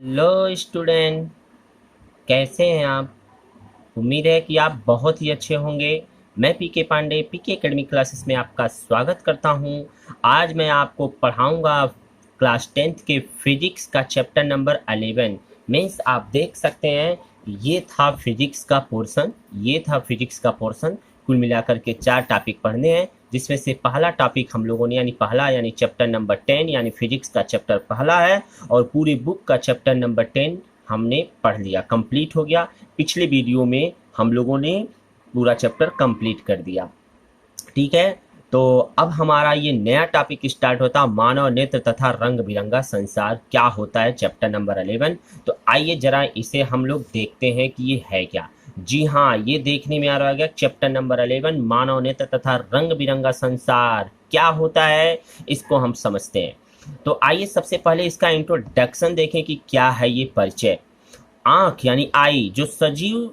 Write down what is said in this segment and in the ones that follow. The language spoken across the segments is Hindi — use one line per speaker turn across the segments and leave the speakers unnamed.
हेलो स्टूडेंट, कैसे हैं आप। उम्मीद है कि आप बहुत ही अच्छे होंगे। मैं पीके पांडे पीके एकेडमी क्लासेस में आपका स्वागत करता हूं। आज मैं आपको पढ़ाऊंगा क्लास 10th के फिजिक्स का चैप्टर नंबर 11। मीन्स आप देख सकते हैं ये था फिजिक्स का पोर्शन। कुल मिलाकर के 4 टॉपिक पढ़ने हैं, जिसमें से पहला टॉपिक हम लोगों ने यानी चैप्टर नंबर 10 यानी फिजिक्स का चैप्टर पहला है, और पूरी बुक का चैप्टर नंबर 10 हमने पढ़ लिया, कंप्लीट हो गया। पिछले वीडियो में हम लोगों ने पूरा चैप्टर कंप्लीट कर दिया। ठीक है, तो अब हमारा ये नया टॉपिक स्टार्ट होता है, मानव नेत्र तथा रंग बिरंगा संसार क्या होता है, चैप्टर नंबर 11। तो आइए जरा इसे हम लोग देखते हैं कि ये है क्या। जी हाँ, ये देखने में आ रहा है चैप्टर नंबर 11 मानव नेत्र तथा रंग बिरंगा संसार क्या होता है, इसको हम समझते हैं। तो आइए सबसे पहले इसका इंट्रोडक्शन देखें कि क्या है ये परिचय। आँख यानी आई जो सजीव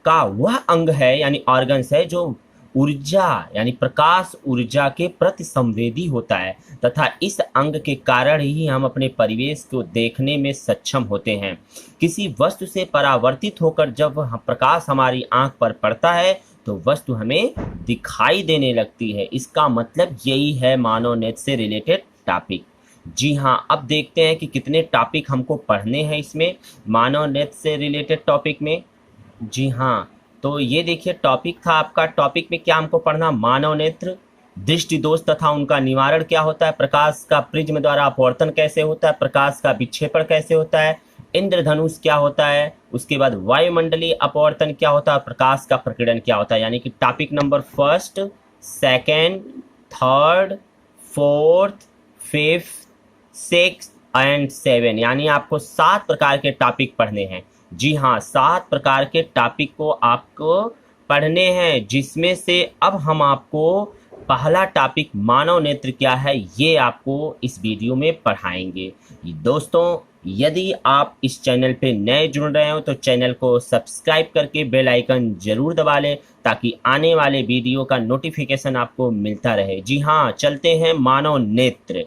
का वह अंग है यानी ऑर्गन्स है जो ऊर्जा यानी प्रकाश ऊर्जा के प्रति संवेदी होता है, तथा इस अंग के कारण ही हम अपने परिवेश को देखने में सक्षम होते हैं। किसी वस्तु से परावर्तित होकर जब प्रकाश हमारी आँख पर पड़ता है तो वस्तु हमें दिखाई देने लगती है। इसका मतलब यही है मानव नेत्र से रिलेटेड टॉपिक। जी हाँ, अब देखते हैं कि कितने टॉपिक हमको पढ़ने हैं इसमें मानव नेत्र से रिलेटेड टॉपिक में। जी हाँ, तो ये देखिए टॉपिक था आपका। टॉपिक में क्या हमको पढ़ना, मानव नेत्र, दृष्टि दोष तथा उनका निवारण क्या होता है, प्रकाश का प्रिज्म द्वारा अपवर्तन कैसे होता है, प्रकाश का विक्षेपण कैसे होता है, इंद्रधनुष क्या होता है, उसके बाद वायुमंडलीय अपवर्तन क्या होता है, प्रकाश का प्रकीर्णन क्या होता है। यानी कि topic number first, second, third, fourth, fifth, six and seven, यानी आपको 7 प्रकार के टॉपिक पढ़ने हैं। जी हाँ, 7 प्रकार के टॉपिक को आपको पढ़ने हैं, जिसमें से अब हम आपको पहला टॉपिक मानव नेत्र क्या है ये आपको इस वीडियो में पढ़ाएंगे। दोस्तों, यदि आप इस चैनल पे नए जुड़ रहे हो तो चैनल को सब्सक्राइब करके बेल आइकन जरूर दबा लें, ताकि आने वाले वीडियो का नोटिफिकेशन आपको मिलता रहे। जी हाँ, चलते हैं मानव नेत्र।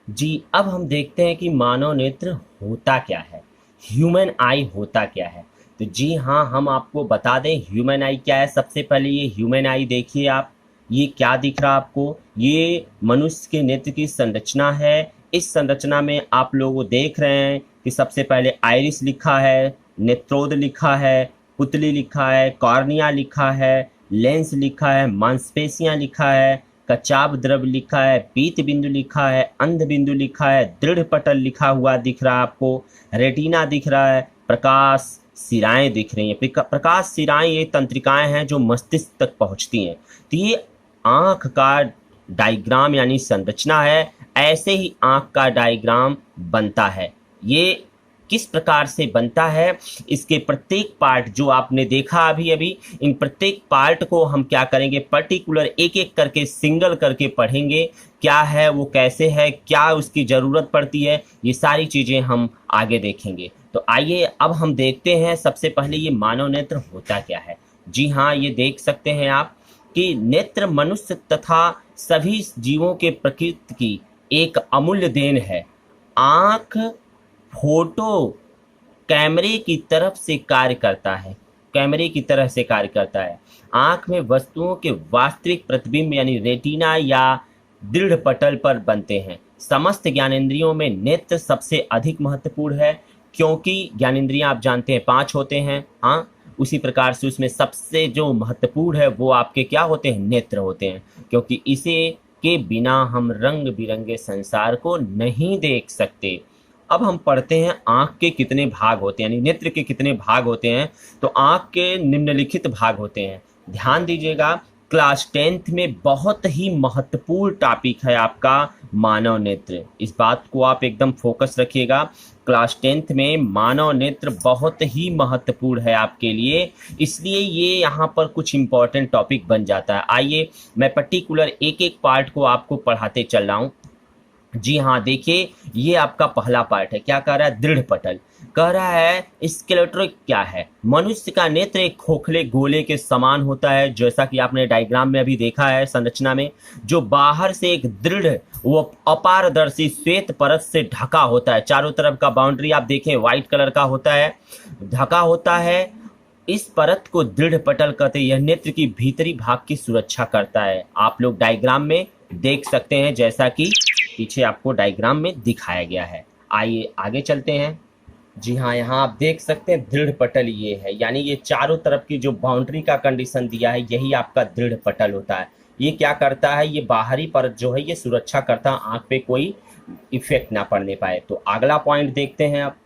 जी, अब हम देखते हैं कि मानव नेत्र होता क्या है, ह्यूमन आई होता क्या है। तो जी हाँ, हम आपको बता दें ह्यूमन आई क्या है। सबसे पहले ये ह्यूमन आई देखिए आप, ये क्या दिख रहा है आपको, ये मनुष्य के नेत्र की संरचना है। इस संरचना में आप लोग देख रहे हैं कि सबसे पहले आइरिस लिखा है, नेत्रोद लिखा है, पुतली लिखा है, कॉर्निया लिखा है, लेंस लिखा है, मांसपेशियां लिखा है, कचाप द्रव लिखा है, पीत बिंदु लिखा है, अंध बिंदु लिखा है, दृढ़ पटल लिखा हुआ दिख रहा है आपको, रेटिना दिख रहा है, प्रकाश सिराएं दिख रही हैं। प्रकाश सिराएं ये तंत्रिकाएं हैं जो मस्तिष्क तक पहुंचती हैं। तो ये आँख का डायग्राम यानी संरचना है। ऐसे ही आँख का डायग्राम बनता है। ये किस प्रकार से बनता है, इसके प्रत्येक पार्ट जो आपने देखा अभी अभी, इन प्रत्येक पार्ट को हम क्या करेंगे, पर्टिकुलर एक एक करके सिंगल करके पढ़ेंगे। क्या है वो, कैसे है, क्या उसकी ज़रूरत पड़ती है, ये सारी चीज़ें हम आगे देखेंगे। तो आइए अब हम देखते हैं सबसे पहले ये मानव नेत्र होता क्या है। जी हाँ, ये देख सकते हैं आप कि नेत्र मनुष्य तथा सभी जीवों के प्रकृति की एक अमूल्य देन है। आँख फोटो कैमरे की तरफ से कार्य करता है, कैमरे की तरह से कार्य करता है। आँख में वस्तुओं के वास्तविक प्रतिबिंब यानी रेटिना या दृढ़ पटल पर बनते हैं। समस्त ज्ञानेंद्रियों में नेत्र सबसे अधिक महत्वपूर्ण है, क्योंकि ज्ञानेंद्रियां आप जानते हैं 5 होते हैं। हाँ, उसी प्रकार से उसमें सबसे जो महत्वपूर्ण है वो आपके क्या होते हैं, नेत्र होते हैं, क्योंकि इसे के बिना हम रंग बिरंगे संसार को नहीं देख सकते। अब हम पढ़ते हैं आँख के कितने भाग होते हैं, यानी नेत्र के कितने भाग होते हैं। तो आँख के निम्नलिखित भाग होते हैं। ध्यान दीजिएगा, क्लास 10th में बहुत ही महत्वपूर्ण टॉपिक है आपका मानव नेत्र। इस बात को आप एकदम फोकस रखिएगा। क्लास 10th में मानव नेत्र बहुत ही महत्वपूर्ण है आपके लिए, इसलिए ये यहाँ पर कुछ इम्पोर्टेंट टॉपिक बन जाता है। आइए मैं पर्टिकुलर एक एक पार्ट को आपको पढ़ाते चल रहा हूँ। जी हाँ, देखिए ये आपका पहला पार्ट है। क्या कह रहा है? दृढ़ पटल। कह रहा है स्केलेटल क्या है? मनुष्य का नेत्र एक खोखले गोले के समान होता है, जैसा कि आपने डायग्राम में अभी देखा है संरचना में, जो बाहर से एक दृढ़ व अपारदर्शी श्वेत परत से ढका होता है। चारों तरफ का बाउंड्री आप देखें व्हाइट कलर का होता है, ढका होता है। इस परत को दृढ़ पटल कहते हैं। यह नेत्र की भीतरी भाग की सुरक्षा करता है। आप लोग डायग्राम में देख सकते हैं, जैसा कि पीछे आपको डायग्राम में दिखाया गया है। आइए आगे चलते हैं। जी हाँ, यहाँ आप देख सकते हैं दृढ़ पटल ये है, यानी ये चारों तरफ की जो बाउंड्री का कंडीशन दिया है यही आपका दृढ़ पटल होता है। ये क्या करता है? ये बाहरी परत जो है ये सुरक्षा करता है, आँख पे कोई इफेक्ट ना पड़ने पाए। तो अगला पॉइंट देखते हैं अब।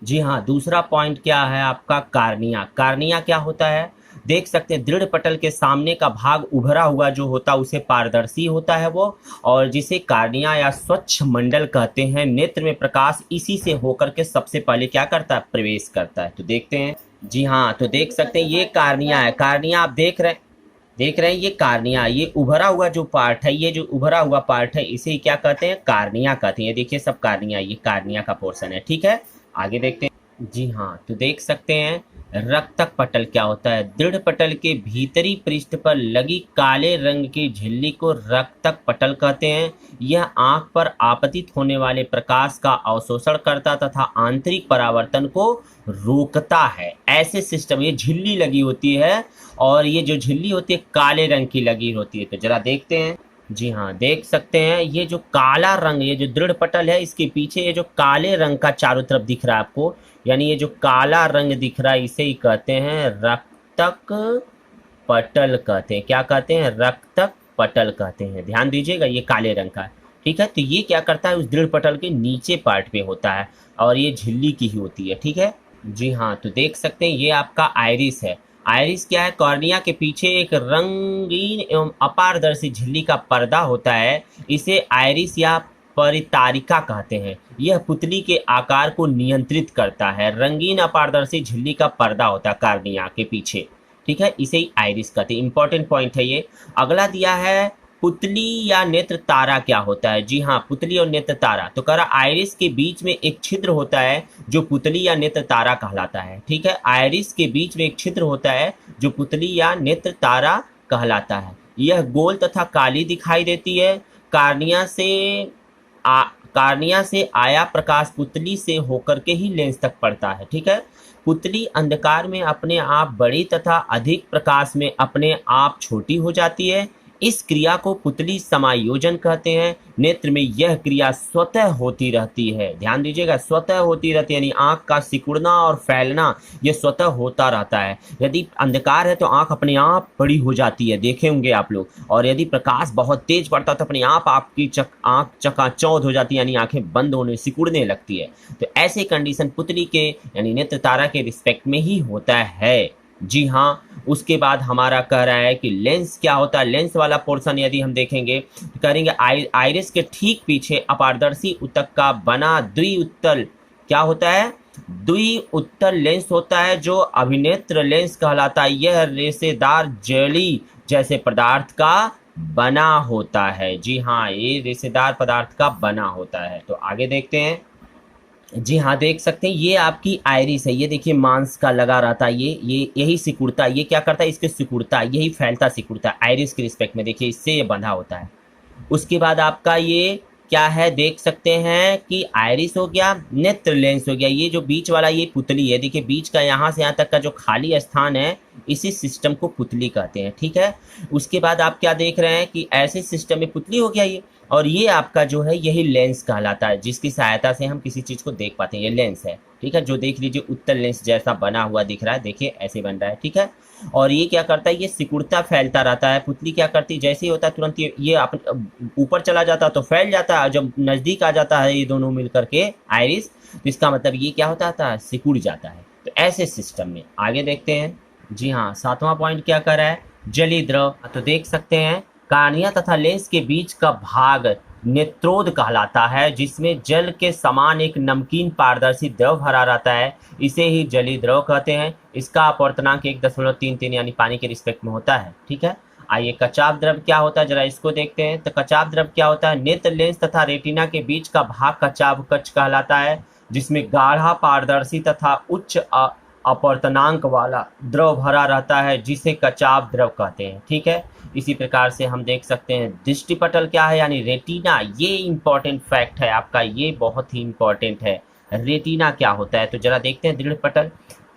जी हाँ, दूसरा पॉइंट क्या है आपका? कार्निया। कार्निया क्या होता है? देख सकते हैं दृढ़ पटल के सामने का भाग उभरा हुआ जो होता है उसे पारदर्शी होता है वो, और जिसे कार्निया या स्वच्छ मंडल कहते हैं। नेत्र में प्रकाश इसी से होकर के सबसे पहले क्या करता है? प्रवेश करता है। तो देखते हैं। जी हाँ, तो देख सकते हैं ये कार्निया है। कार्निया आप देख रहे हैं ये कार्निया, ये उभरा हुआ जो पार्ट है, ये जो उभरा हुआ पार्ट है इसे क्या कहते हैं? कार्निया कहते हैं। ये देखिए सब कार्निया, ये कार्निया का पोर्शन है। ठीक है, आगे देखते हैं। जी हाँ, तो देख सकते हैं रक्तक पटल क्या होता है? दृढ़ पटल के भीतरी पृष्ठ पर लगी काले रंग की झिल्ली को रक्तक पटल कहते हैं। यह आंख पर आपतित होने वाले प्रकाश का अवशोषण करता तथा आंतरिक परावर्तन को रोकता है। ऐसे सिस्टम, ये झिल्ली लगी होती है और ये जो झिल्ली होती है काले रंग की लगी होती है। तो जरा देखते हैं। जी हाँ, देख सकते हैं ये जो काला रंग, ये जो दृढ़ पटल है इसके पीछे ये जो काले रंग का चारों तरफ दिख रहा है आपको, यानी ये जो काला रंग दिख रहा है इसे ही कहते हैं रक्तक पटल कहते हैं। क्या कहते हैं? रक्तक पटल कहते हैं। ध्यान दीजिएगा, ये काले रंग का है। ठीक है, तो ये क्या करता है? उस दृढ़ पटल के नीचे पार्ट पे होता है और ये झिल्ली की ही होती है। ठीक है। जी हाँ, तो देख सकते हैं ये आपका आइरिस है। आइरिस क्या है? कॉर्निया के पीछे एक रंगीन एवं अपारदर्शी झिल्ली का पर्दा होता है। इसे आइरिस या परितारिका कहते हैं। यह पुतली के आकार को नियंत्रित करता है। रंगीन अपारदर्शी झिल्ली का पर्दा होता है कॉर्निया के पीछे। ठीक है, इसे ही आइरिस कहते हैं। इंपॉर्टेंट पॉइंट है ये। अगला दिया है पुतली या नेत्र तारा क्या होता है? जी हाँ, पुतली और नेत्र तारा। तो कह रहा आइरिस के बीच में एक छिद्र होता है जो पुतली या नेत्र तारा कहलाता है। ठीक है, आइरिस के बीच में एक छिद्र होता है जो पुतली या नेत्र तारा कहलाता है। यह गोल तथा काली दिखाई देती है। कार्निया से कार्निया से आया प्रकाश पुतली से होकर के ही लेंस तक पड़ता है। ठीक है, पुतली अंधकार में अपने आप बड़ी तथा अधिक प्रकाश में अपने आप छोटी हो जाती है। इस क्रिया को पुतली समायोजन कहते हैं। नेत्र में यह क्रिया स्वतः होती रहती है। ध्यान दीजिएगा, स्वतः होती रहती है, यानी आंख का सिकुड़ना और फैलना यह स्वतः होता रहता है। यदि अंधकार है तो आंख अपने आप बड़ी हो जाती है, देखे होंगे आप लोग, और यदि प्रकाश बहुत तेज पड़ता है तो अपने आप आपकी आंख चकाचौंध हो जाती है, यानी आंखें बंद होने सिकुड़ने लगती है। तो ऐसे कंडीशन पुतली के यानी नेत्र तारा के रिस्पेक्ट में ही होता है। जी हाँ, उसके बाद हमारा कह रहा है कि लेंस क्या होता है? लेंस वाला पोर्शन यदि हम देखेंगे तो करेंगे आइरिस के ठीक पीछे अपारदर्शी उत्तक का बना द्विउत्तल क्या होता है? द्विउत्तल लेंस होता है जो अभिनेत्र लेंस कहलाता है। यह रेशेदार जेली जैसे पदार्थ का बना होता है। जी हाँ, ये रेशेदार पदार्थ का बना होता है। तो आगे देखते हैं। जी हाँ, देख सकते हैं ये आपकी आइरिस है। ये देखिए मांस का लगा रहता है, ये यही सिकुड़ता है। ये क्या करता है? इसके सिकुड़ता है, यही फैलता सिकुड़ता है आइरिस के रिस्पेक्ट में। देखिए इससे ये बंधा होता है। उसके बाद आपका ये क्या है? देख सकते हैं कि आइरिस हो गया, नेत्र लेंस हो गया। ये जो बीच वाला ये पुतली है, देखिए बीच का यहाँ से यहाँ तक का जो खाली स्थान है इसी सिस्टम को पुतली कहते हैं। ठीक है, उसके बाद आप क्या देख रहे हैं कि ऐसे सिस्टम में पुतली हो गया ये, और ये आपका जो है यही लेंस कहलाता है, जिसकी सहायता से हम किसी चीज़ को देख पाते हैं। ये लेंस है। ठीक है, जो देख लीजिए उत्तल लेंस जैसा बना हुआ दिख रहा है, देखिए ऐसे बन रहा है। ठीक है, और ये क्या करता है? ये सिकुड़ता फैलता रहता है। पुतली क्या करती है? जैसे ही होता है तुरंत ये ऊपर चला जाता है तो फैल जाता है, जब नज़दीक आ जाता है ये दोनों मिल करके आइरिस, तो इसका मतलब ये क्या होता था? सिकुड़ जाता है। तो ऐसे सिस्टम में आगे देखते हैं। जी हाँ, सातवां पॉइंट क्या कर रहा है? जली द्रव। तो देख सकते हैं कार्निया तथा लेंस के बीच का भाग नेत्रोद कहलाता है, जिसमें जल के समान एक नमकीन पारदर्शी द्रव भरा रहता है। इसे ही जलीय द्रव कहते हैं। इसका अपवर्तनांक 1.33 यानी पानी के रिस्पेक्ट में होता है। ठीक है, आइए कचाव द्रव क्या होता है जरा इसको देखते हैं। तो कचाव द्रव क्या होता है, नेत्र लेंस तथा रेटिना के बीच का भाग कचाव कक्ष कहलाता है, जिसमें गाढ़ा पारदर्शी तथा उच्च अपवर्तनांक वाला द्रव भरा रहता है, जिसे कचाव द्रव कहते हैं। ठीक है, इसी प्रकार से हम देख सकते हैं दृष्टिपटल क्या है यानी रेटिना। ये इंपॉर्टेंट फैक्ट है आपका, ये बहुत ही इंपॉर्टेंट है। रेटिना क्या होता है तो जरा देखते हैं। दृढ़पटल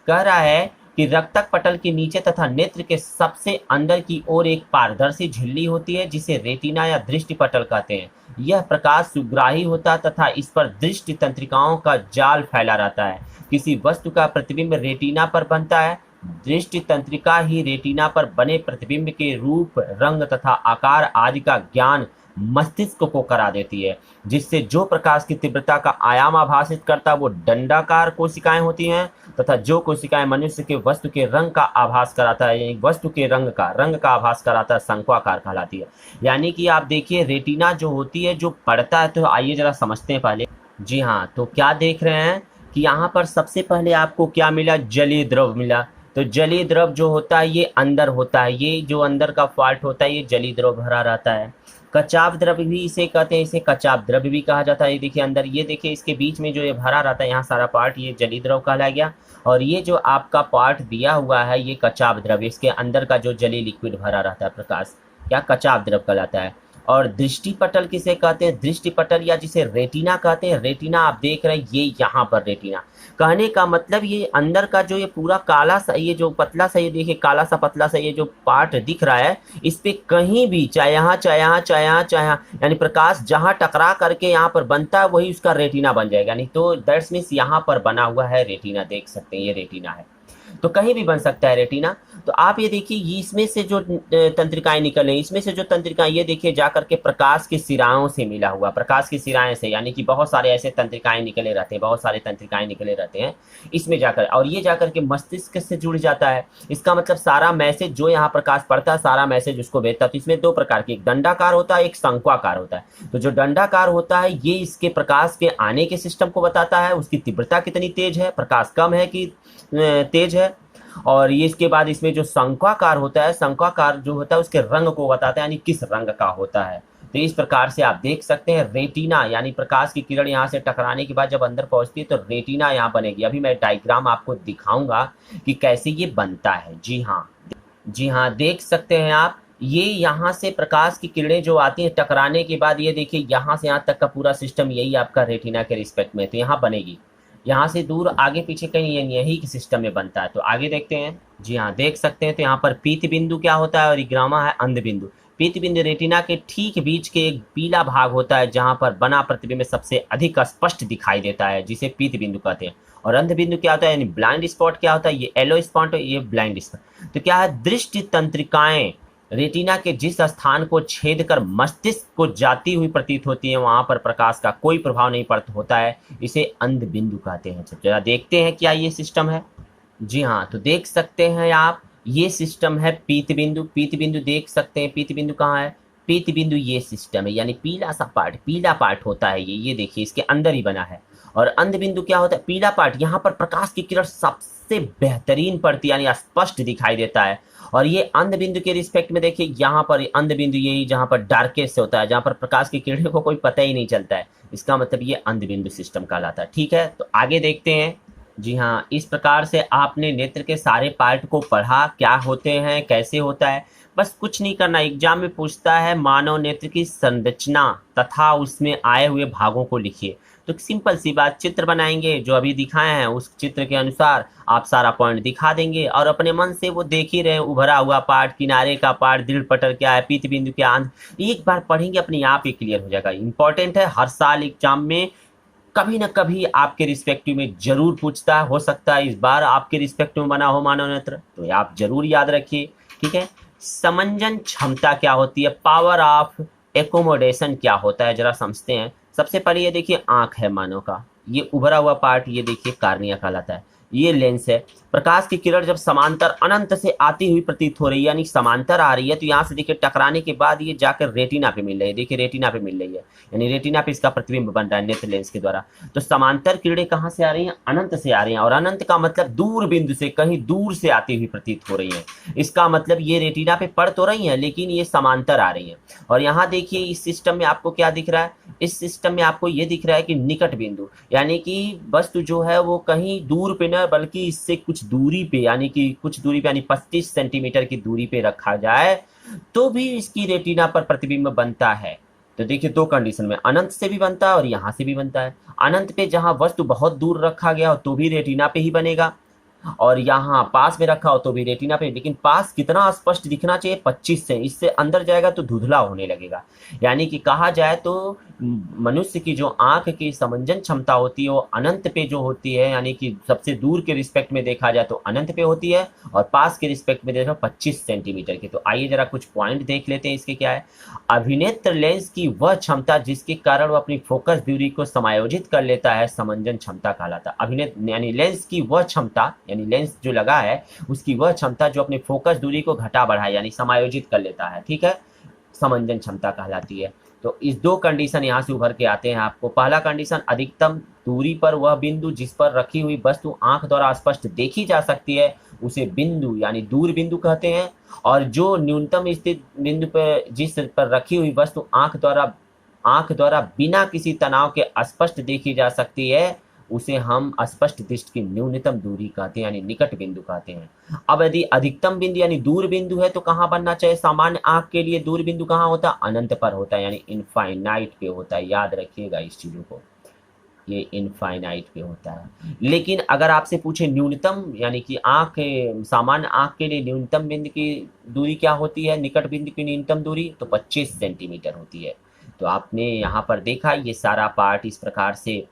कह रहा है कि रक्तक पटल के नीचे तथा नेत्र के सबसे अंदर की ओर एक पारदर्शी झिल्ली होती है, जिसे रेटिना या दृष्टिपटल कहते हैं। यह प्रकाश सुग्राही होता तथा इस पर दृष्टि तंत्रिकाओं का जाल फैला रहता है। किसी वस्तु का प्रतिबिंब रेटिना पर बनता है। दृष्टि तंत्रिका ही रेटिना पर बने प्रतिबिंब के रूप, रंग तथा आकार आदि का ज्ञान मस्तिष्क को करा देती है, जिससे जो प्रकाश की तीव्रता का आयाम आभासित करता वो दंडाकार कोशिकाएं होती हैं, तथा जो कोशिकाएं मनुष्य के वस्तु के रंग का आभास कराता है, यानी वस्तु के रंग का आभास कराता है, शंक्वाकार कहलाती है। यानी कि आप देखिए रेटिना जो होती है जो पढ़ता है, तो आइए जरा समझते हैं पहले। जी हाँ, तो क्या देख रहे हैं कि यहाँ पर सबसे पहले आपको क्या मिला, जलीय द्रव मिला। तो जलीय द्रव जो होता है ये अंदर होता है, ये जो अंदर का पार्ट होता है ये जलीय द्रव भरा रहता है। कचाव द्रव भी इसे कहते हैं, इसे कचाव द्रव भी कहा जाता है। ये देखिए अंदर, ये देखिए इसके बीच में जो ये भरा रहता है यहाँ सारा पार्ट, ये जलीय द्रव कहलाया गया। और ये जो आपका पार्ट दिया हुआ है ये कचाव द्रव, इसके अंदर का जो जलीय लिक्विड भरा रहता है प्रकाश, क्या कचाव द्रव कहलाता है। और दृष्टिपटल किसे कहते हैं, दृष्टिपटल या जिसे रेटिना कहते हैं। रेटिना आप देख रहे हैं ये यहाँ पर रेटिना, कहने का मतलब ये अंदर का जो ये पूरा काला सा, ये जो पतला सा, ये देखिए काला सा पतला सा ये जो पार्ट दिख रहा है, इस पे कहीं भी चाहे यहाँ चाहे यहाँ चाहे यहाँ चाहे यहाँ, यानी प्रकाश जहाँ टकरा करके यहाँ पर बनता है वही उसका रेटिना बन जाएगा। नहीं तो दैट्स मीन्स यहाँ पर बना हुआ है रेटिना, देख सकते हैं ये रेटिना है, तो कहीं भी बन सकता है रेटिना। तो आप ये देखिए इसमें से जो तंत्रिकाएं निकले, इसमें से जो तंत्रिकाएं ये देखिए जाकर के प्रकाश की सिराओं से मिला हुआ, प्रकाश की सिराएं से, यानी कि बहुत सारे ऐसे तंत्रिकाएं निकले रहते हैं, बहुत सारे तंत्रिकाएं निकले रहते हैं इसमें जाकर, और ये जाकर के मस्तिष्क से जुड़ जाता है। इसका मतलब सारा मैसेज जो यहाँ प्रकाश पड़ता है, सारा मैसेज उसको भेजता है। तो इसमें दो प्रकार के, एक दंडाकार होता है, एक शंक्वाकार होता है। तो जो दंडाकार होता है ये इसके प्रकाश के आने के सिस्टम को बताता है, उसकी तीव्रता कितनी तेज है, प्रकाश कम है कि तेज है। और ये इसके बाद इसमें जो शंक्वाकार होता है, शंक्वाकार जो होता है उसके रंग को बताता है, यानी किस रंग का होता है। तो इस प्रकार से आप देख सकते हैं रेटिना, यानी प्रकाश की किरण यहाँ से टकराने के बाद जब अंदर पहुंचती है तो रेटिना यहाँ बनेगी। अभी मैं डायग्राम आपको दिखाऊंगा कि कैसे ये बनता है। जी हाँ, देख सकते हैं आप, ये यहाँ से प्रकाश की किरणें जो आती हैं टकराने के बाद, ये देखिए यहाँ से यहाँ तक का पूरा सिस्टम यही आपका रेटिना के रिस्पेक्ट में, तो यहाँ बनेगी। यहाँ से दूर आगे पीछे कहीं यही के सिस्टम में बनता है। तो आगे देखते हैं। जी हाँ, देख सकते हैं। तो यहाँ पर पीत बिंदु क्या होता है और इग्रामा है अंध बिंदु। पीत बिंदु रेटिना के ठीक बीच के एक पीला भाग होता है जहाँ पर बना प्रतिबिंब सबसे अधिक स्पष्ट दिखाई देता है, जिसे पीत बिंदु कहते हैं। और अंध बिंदु क्या होता है, यानी ब्लाइंड स्पॉट क्या होता है, ये येलो स्पॉट, ये ब्लाइंड स्पॉट। तो क्या है, दृष्टि तंत्रिकाएं रेटिना के जिस स्थान को छेद कर मस्तिष्क को जाती हुई प्रतीत होती है, वहां पर प्रकाश का कोई प्रभाव नहीं पड़ता होता है, इसे अंध बिंदु कहते हैं। जरा देखते हैं क्या ये सिस्टम है। जी हाँ, तो देख सकते हैं आप, ये सिस्टम है पीत बिंदु। पीत बिंदु देख सकते हैं, पीत बिंदु कहाँ है, पीत बिंदु ये सिस्टम है, यानी पीला सा पार्ट, पीला पार्ट होता है ये देखिए इसके अंदर ही बना है। और अंध बिंदु क्या होता है, पीला पार्ट, यहाँ पर प्रकाश की किरण सबसे बेहतरीन पड़ती है, यानी स्पष्ट दिखाई देता है। और ये अंध बिंदु के रिस्पेक्ट में देखिए यहाँ पर अंध बिंदु यही जहाँ पर डार्केस्ट होता है, जहाँ पर प्रकाश की किरणों को कोई पता ही नहीं चलता है, इसका मतलब ये अंध बिंदु सिस्टम कहलाता है। ठीक है, तो आगे देखते हैं। जी हाँ, इस प्रकार से आपने नेत्र के सारे पार्ट को पढ़ा, क्या होते हैं, कैसे होता है। बस कुछ नहीं करना, एग्जाम में पूछता है मानव नेत्र की संरचना तथा उसमें आए हुए भागों को लिखिए। तो सिंपल सी बात, चित्र बनाएंगे, जो अभी दिखाए हैं उस चित्र के अनुसार आप सारा पॉइंट दिखा देंगे, और अपने मन से वो देख ही रहे, उभरा हुआ पार्ट, किनारे का पार्ट, दृढ़ पटल क्या है, पीत बिंदु क्या, अंध, एक बार पढ़ेंगे अपने आप ही क्लियर हो जाएगा। इंपॉर्टेंट है, हर साल एग्जाम में कभी ना कभी आपके रिस्पेक्टिव में जरूर पूछता है, हो सकता है इस बार आपके रिस्पेक्टिव में बना हो मानव नेत्र, तो आप जरूर याद रखिए। ठीक है, समंजन क्षमता क्या होती है, पावर ऑफ एकोमोडेशन क्या होता है, जरा समझते हैं। सबसे पहले ये देखिए आंख है मानव का, ये उभरा हुआ पार्ट, ये देखिए कार्निया कहलाता है। ये लेंस है। प्रकाश की किरण जब समांतर अनंत से आती हुई प्रतीत हो रही है, यानी समांतर आ रही है, तो यहाँ से देखिए टकराने के बाद ये जाकर रेटिना पे मिल रही है। देखिए रेटिना पे मिल रही है, यानी रेटिना पे इसका प्रतिबिंब बन रहा है नेत्र लेंस के द्वारा। तो समांतर किरणें कहाँ से आ रही हैं? अनंत से आ रही हैं, और अनंत का मतलब दूर बिंदु से, कहीं दूर से आती हुई प्रतीत हो रही है। इसका मतलब ये रेटिना पे पड़ तो रही है, लेकिन ये समांतर आ रही है। और यहाँ देखिए इस सिस्टम में आपको क्या दिख रहा है? इस सिस्टम में आपको ये दिख रहा है कि निकट बिंदु, यानी कि वस्तु जो है वो कहीं दूर पे न, बल्कि इससे कुछ दूरी पे, यानी कि कुछ दूरी पे, यानी 25 सेंटीमीटर की दूरी पे रखा जाए तो भी इसकी रेटिना पर प्रतिबिंब बनता है। तो देखिए दो कंडीशन में, अनंत से भी बनता है और यहाँ से भी बनता है। अनंत पे जहाँ वस्तु बहुत दूर रखा गया हो तो भी रेटिना पे ही बनेगा, और यहाँ पास में रखा हो तो भी रेटिना पे। लेकिन पास कितना स्पष्ट दिखना चाहिए? 25 से, इससे अंदर जाएगा तो धुंधला होने लगेगा। यानी कि कहा जाए तो मनुष्य की जो आंख की समंजन क्षमता होती है वो अनंत पे जो होती है, यानी कि सबसे दूर के रिस्पेक्ट में देखा जाए तो अनंत पे होती है, और पास के रिस्पेक्ट में देखो 25 सेंटीमीटर की। तो आइए जरा कुछ पॉइंट देख लेते हैं इसके क्या है। अभिनेत्र लेंस की वह क्षमता जिसके कारण वो अपनी फोकस दूरी को समायोजित कर लेता है, समंजन क्षमता कहलाता है। अभिनेत्र यानी लेंस की वह क्षमता, यानी लेंस जो लगा है उसकी वह क्षमता जो अपनी फोकस दूरी को घटा बढ़ाए, यानी समायोजित कर लेता है, ठीक है, समंजन क्षमता कहलाती है। तो इस दो कंडीशन यहाँ से उभर के आते हैं आपको। पहला कंडीशन, अधिकतम दूरी पर वह बिंदु जिस पर रखी हुई वस्तु आंख द्वारा स्पष्ट देखी जा सकती है उसे बिंदु यानी दूर बिंदु कहते हैं। और जो न्यूनतम स्थित बिंदु पर जिस पर रखी हुई वस्तु आंख द्वारा बिना किसी तनाव के स्पष्ट देखी जा सकती है उसे हम स्पष्ट दृष्टि की न्यूनतम दूरी कहते हैं, यानी निकट बिंदु कहते हैं। अब यदि अधिकतम बिंदु यानी दूर बिंदु है तो कहाँ बनना चाहिए? सामान्य आंख के लिए दूर बिंदु कहाँ होता है? अनंत पर होता है, यानी इनफाइनाइट पे होता है। याद रखिएगा इस चीजों को, ये इनफाइनाइट पे होता है। लेकिन अगर आपसे पूछे न्यूनतम, यानी कि आंख, सामान्य आंख के लिए न्यूनतम बिंदु की दूरी क्या होती है, निकट बिंदु की न्यूनतम दूरी, तो 25 सेंटीमीटर होती है। तो आपने यहाँ पर देखा ये सारा पार्ट इस प्रकार से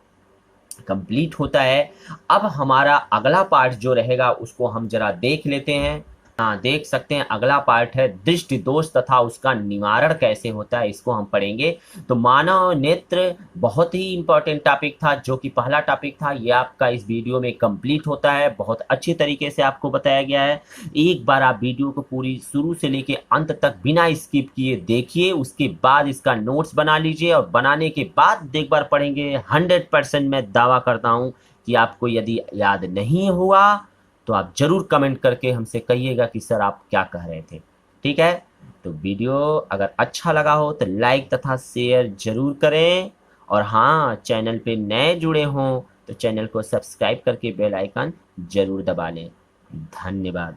कंप्लीट होता है। अब हमारा अगला पार्ट जो रहेगा उसको हम जरा देख लेते हैं। हाँ, देख सकते हैं अगला पार्ट है दृष्टि दोष तथा उसका निवारण कैसे होता है, इसको हम पढ़ेंगे। तो मानव नेत्र बहुत ही इंपॉर्टेंट टॉपिक था, जो कि पहला टॉपिक था, ये आपका इस वीडियो में कंप्लीट होता है। बहुत अच्छी तरीके से आपको बताया गया है। एक बार आप वीडियो को पूरी शुरू से लेके अंत तक बिना स्किप किए देखिए, उसके बाद इसका नोट्स बना लीजिए, और बनाने के बाद एक बार पढ़ेंगे 100% मैं दावा करता हूँ कि आपको यदि याद नहीं हुआ तो आप जरूर कमेंट करके हमसे कहिएगा कि सर आप क्या कह रहे थे, ठीक है। तो वीडियो अगर अच्छा लगा हो तो लाइक तथा शेयर जरूर करें, और हाँ, चैनल पे नए जुड़े हों तो चैनल को सब्सक्राइब करके बेल आइकन जरूर दबा लें। धन्यवाद।